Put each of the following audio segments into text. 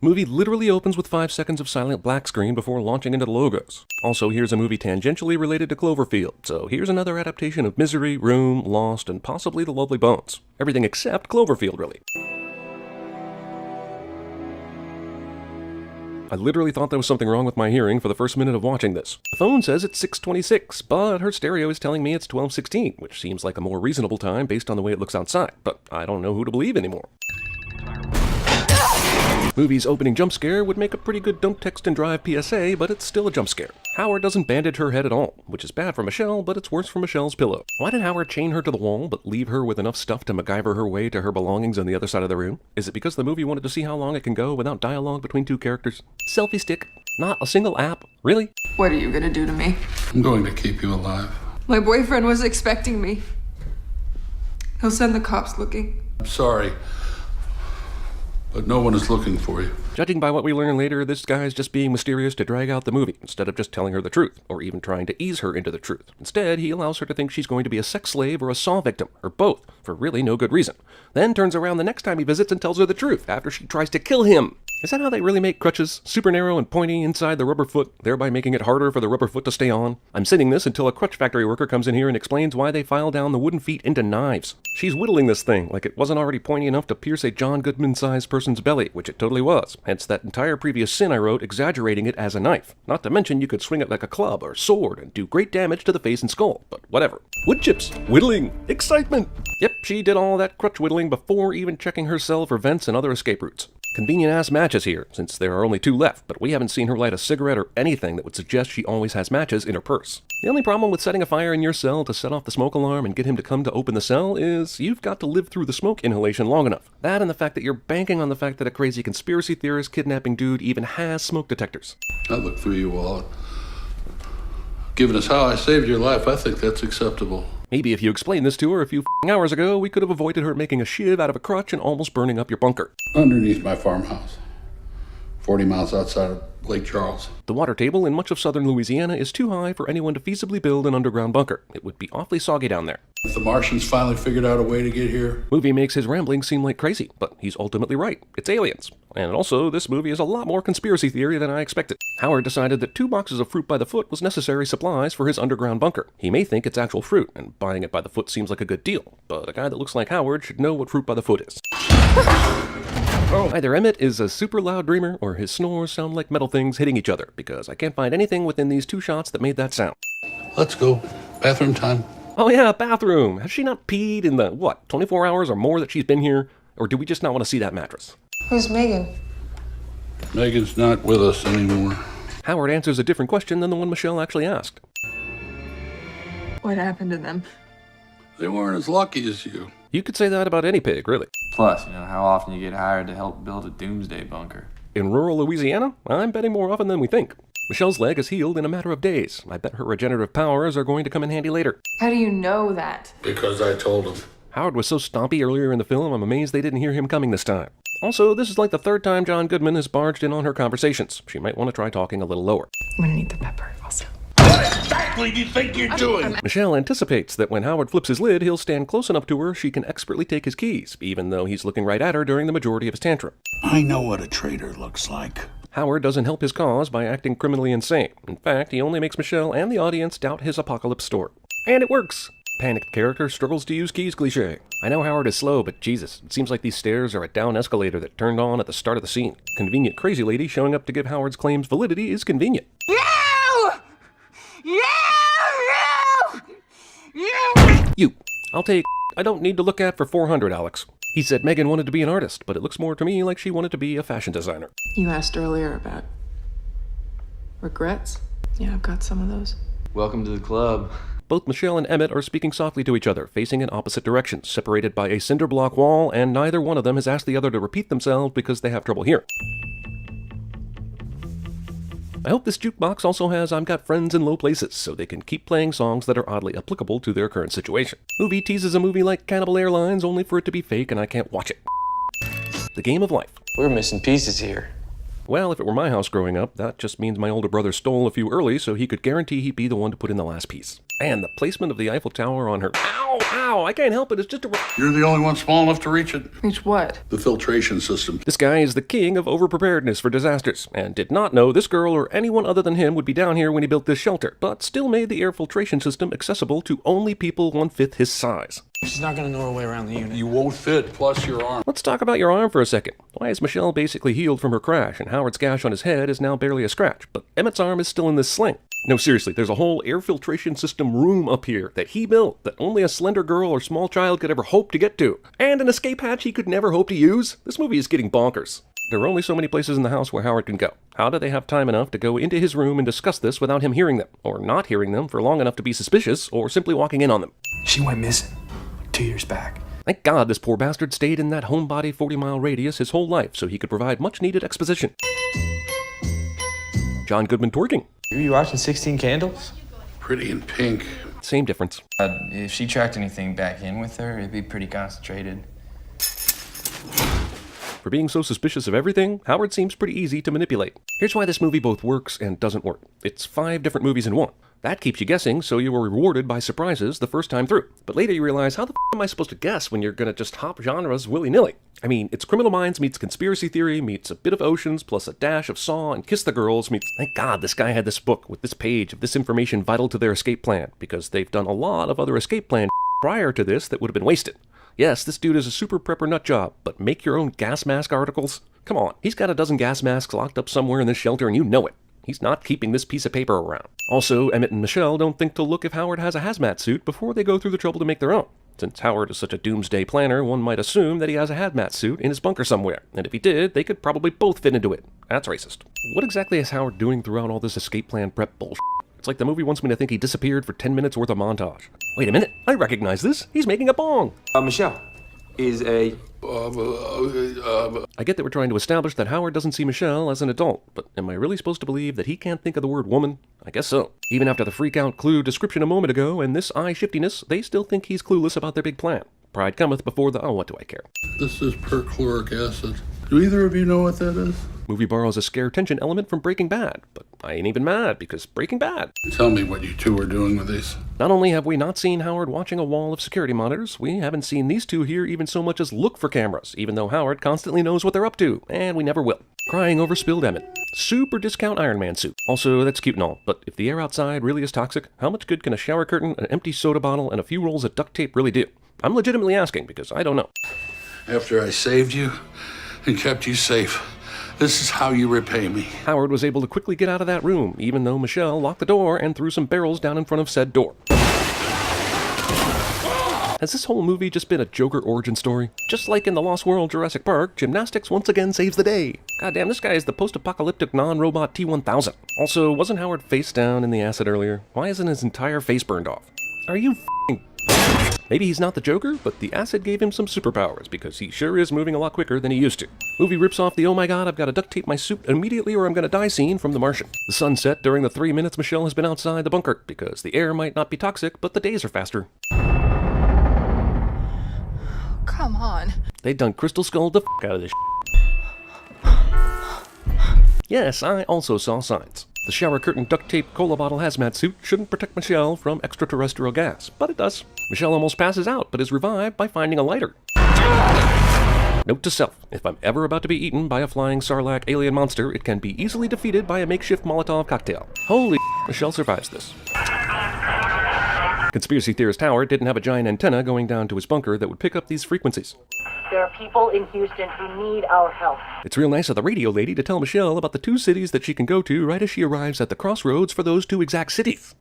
Movie literally opens with 5 seconds of silent black screen before launching into the logos. Also, here's a movie tangentially related to Cloverfield, so here's another adaptation of Misery, Room, Lost, and possibly The Lovely Bones. Everything except Cloverfield, really. I literally thought there was something wrong with my hearing for the first minute of watching this. The phone says it's 6:26, but her stereo is telling me it's 12:16, which seems like a more reasonable time based on the way it looks outside, but I don't know who to believe anymore. Movie's opening jump scare would make a pretty good don't text and drive PSA, but it's still a jump scare. Howard doesn't bandage her head at all, which is bad for Michelle, but it's worse for Michelle's pillow. Why did Howard chain her to the wall, but leave her with enough stuff to MacGyver her way to her belongings on the other side of the room? Is it because the movie wanted to see how long it can go without dialogue between two characters? Selfie stick? Not a single app? Really? What are you gonna do to me? I'm going to keep you alive. My boyfriend was expecting me. He'll send the cops looking. I'm sorry, but no one is looking for you. Judging by what we learn later, this guy's just being mysterious to drag out the movie, instead of just telling her the truth, or even trying to ease her into the truth. Instead, he allows her to think she's going to be a sex slave or a Saw victim, or both, for really no good reason. Then turns around the next time he visits and tells her the truth, after she tries to kill him. Is that how they really make crutches? Super narrow and pointy inside the rubber foot, thereby making it harder for the rubber foot to stay on? I'm sitting this until a crutch factory worker comes in here and explains why they file down the wooden feet into knives. She's whittling this thing like it wasn't already pointy enough to pierce a John Goodman-sized person's belly, which it totally was. Hence that entire previous sin I wrote exaggerating it as a knife. Not to mention you could swing it like a club or sword and do great damage to the face and skull, but whatever. Wood chips, whittling, excitement! Yep, she did all that crutch whittling before even checking her cell for vents and other escape routes. Convenient-ass matches here, since there are only 2 left, but we haven't seen her light a cigarette or anything that would suggest she always has matches in her purse. The only problem with setting a fire in your cell to set off the smoke alarm and get him to come to open the cell is you've got to live through the smoke inhalation long enough. That and the fact that you're banking on the fact that a crazy conspiracy theorist kidnapping dude even has smoke detectors. I looked through your wallet. Given us how I saved your life, I think that's acceptable. Maybe if you explained this to her a few hours ago, we could have avoided her making a shiv out of a crutch and almost burning up your bunker. Underneath my farmhouse, 40 miles outside of Lake Charles. The water table in much of southern Louisiana is too high for anyone to feasibly build an underground bunker. It would be awfully soggy down there. If the Martians finally figured out a way to get here. Movie makes his ramblings seem like crazy, but he's ultimately right. It's aliens. And also, this movie is a lot more conspiracy theory than I expected. Howard decided that 2 boxes of fruit by the foot was necessary supplies for his underground bunker. He may think it's actual fruit, and buying it by the foot seems like a good deal, but a guy that looks like Howard should know what fruit by the foot is. Either Emmett is a super loud dreamer, or his snores sound like metal things hitting each other, because I can't find anything within these 2 shots that made that sound. Let's go. Bathroom time. Oh yeah, bathroom! Has she not peed in the, 24 hours or more that she's been here? Or do we just not want to see that mattress? Who's Megan? Megan's not with us anymore. Howard answers a different question than the one Michelle actually asked. What happened to them? They weren't as lucky as you. You could say that about any pig, really. Plus, how often you get hired to help build a doomsday bunker. In rural Louisiana, I'm betting more often than we think. Michelle's leg is healed in a matter of days. I bet her regenerative powers are going to come in handy later. How do you know that? Because I told him. Howard was so stompy earlier in the film, I'm amazed they didn't hear him coming this time. Also, this is like the 3rd time John Goodman has barged in on her conversations. She might want to try talking a little lower. I'm gonna need the pepper also. What exactly do you think you're doing? Michelle anticipates that when Howard flips his lid, he'll stand close enough to her she can expertly take his keys, even though he's looking right at her during the majority of his tantrum. I know what a traitor looks like. Howard doesn't help his cause by acting criminally insane. In fact, he only makes Michelle and the audience doubt his apocalypse story. And it works! Panicked character struggles to use keys cliché. I know Howard is slow, but Jesus, it seems like these stairs are a down escalator that turned on at the start of the scene. Convenient crazy lady showing up to give Howard's claims validity is convenient. You! I'll take I don't need to look at for 400, Alex. He said Megan wanted to be an artist, but it looks more to me like she wanted to be a fashion designer. You asked earlier about regrets? Yeah, I've got some of those. Welcome to the club. Both Michelle and Emmett are speaking softly to each other, facing in opposite directions, separated by a cinder block wall, and neither one of them has asked the other to repeat themselves because they have trouble hearing. I hope this jukebox also has I've Got Friends in Low Places, so they can keep playing songs that are oddly applicable to their current situation. Movie teases a movie like Cannibal Airlines, only for it to be fake and I can't watch it. The game of life. We're missing pieces here. Well, if it were my house growing up, that just means my older brother stole a few early so he could guarantee he'd be the one to put in the last piece. And the placement of the Eiffel Tower on her— Ow! I can't help it, it's just a— You're the only one small enough to reach it. Reach what? The filtration system. This guy is the king of overpreparedness for disasters, and did not know this girl or anyone other than him would be down here when he built this shelter, but still made the air filtration system accessible to only people 1/5 his size. She's not gonna know her way around the unit. You won't fit, plus your arm. Let's talk about your arm for a second. Why is Michelle basically healed from her crash, and Howard's gash on his head is now barely a scratch, but Emmett's arm is still in this sling? No, seriously, there's a whole air filtration system room up here that he built that only a slender girl or small child could ever hope to get to. And an escape hatch he could never hope to use? This movie is getting bonkers. There are only so many places in the house where Howard can go. How do they have time enough to go into his room and discuss this without him hearing them, or not hearing them for long enough to be suspicious, or simply walking in on them? She went missing 2 years back. Thank God this poor bastard stayed in that homebody 40-mile radius his whole life so he could provide much-needed exposition. John Goodman twerking. You watching 16 Candles? Pretty in pink. Same difference. If she tracked anything back in with her, it'd be pretty concentrated. For being so suspicious of everything, Howard seems pretty easy to manipulate. Here's why this movie both works and doesn't work. It's 5 different movies in one. That keeps you guessing, so you are rewarded by surprises the first time through. But later you realize, how the f am I supposed to guess when you're gonna just hop genres willy-nilly? I mean, it's Criminal Minds meets Conspiracy Theory meets a bit of Oceans plus a dash of Saw and Kiss the Girls meets— thank God this guy had this book with this page of this information vital to their escape plan, because they've done a lot of other escape plan prior to this that would have been wasted. Yes, this dude is a super prepper nut job, but make your own gas mask articles? Come on, he's got a dozen gas masks locked up somewhere in this shelter and you know it. He's not keeping this piece of paper around. Also, Emmett and Michelle don't think to look if Howard has a hazmat suit before they go through the trouble to make their own. Since Howard is such a doomsday planner, one might assume that he has a hazmat suit in his bunker somewhere, and if he did, they could probably both fit into it. That's racist. What exactly is Howard doing throughout all this escape plan prep bullshit? It's like the movie wants me to think he disappeared for 10 minutes worth of montage. Wait a minute, I recognize this. He's making a bong. Michelle is a... I get that we're trying to establish that Howard doesn't see Michelle as an adult, but am I really supposed to believe that he can't think of the word woman? I guess so. Even after the freak-out clue description a moment ago and this eye shiftiness, they still think he's clueless about their big plan. Pride cometh before the— oh, what do I care? This is perchloric acid. Do either of you know what that is? Movie borrows a scare tension element from Breaking Bad, but I ain't even mad because Breaking Bad. Tell me what you two are doing with these. Not only have we not seen Howard watching a wall of security monitors, we haven't seen these two here even so much as look for cameras, even though Howard constantly knows what they're up to, and we never will. Crying over spilled Emmett. Super discount Iron Man suit. Also, that's cute and all, but if the air outside really is toxic, how much good can a shower curtain, an empty soda bottle, and a few rolls of duct tape really do? I'm legitimately asking because I don't know. After I saved you and kept you safe, this is how you repay me. Howard was able to quickly get out of that room, even though Michelle locked the door and threw some barrels down in front of said door. Has this whole movie just been a Joker origin story? Just like in The Lost World Jurassic Park, gymnastics once again saves the day. Goddamn, this guy is the post-apocalyptic non-robot T-1000. Also, wasn't Howard face down in the acid earlier? Why isn't his entire face burned off? Are you f***ing... Maybe he's not the Joker, but the acid gave him some superpowers, because he sure is moving a lot quicker than he used to. Movie rips off the "oh my god, I've got to duct tape my suit immediately or I'm gonna die" scene from The Martian. The sun set during the 3 minutes Michelle has been outside the bunker, because the air might not be toxic, but the days are faster. Come on. They done Crystal Skull the f*** out of this Yes, I also saw signs. The shower curtain duct tape cola bottle hazmat suit shouldn't protect Michelle from extraterrestrial gas, but it does. Michelle almost passes out, but is revived by finding a lighter. Note to self, if I'm ever about to be eaten by a flying Sarlacc alien monster, it can be easily defeated by a makeshift Molotov cocktail. Holy Michelle survives this. Conspiracy theorist Howard didn't have a giant antenna going down to his bunker that would pick up these frequencies. There are people in Houston who need our help. It's real nice of the radio lady to tell Michelle about the 2 cities that she can go to right as she arrives at the crossroads for those 2 exact cities.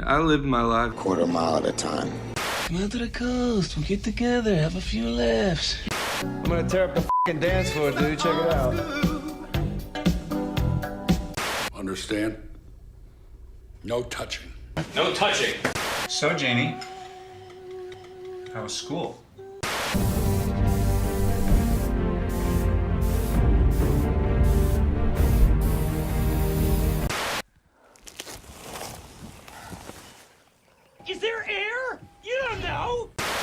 I lived my life. Quarter mile at a time. Come out to the coast. We'll get together. Have a few laughs. I'm gonna tear up the fucking dance floor, dude. Check it out. understand? No touching. No touching. So, Janie, how was school? Is there air? You don't know.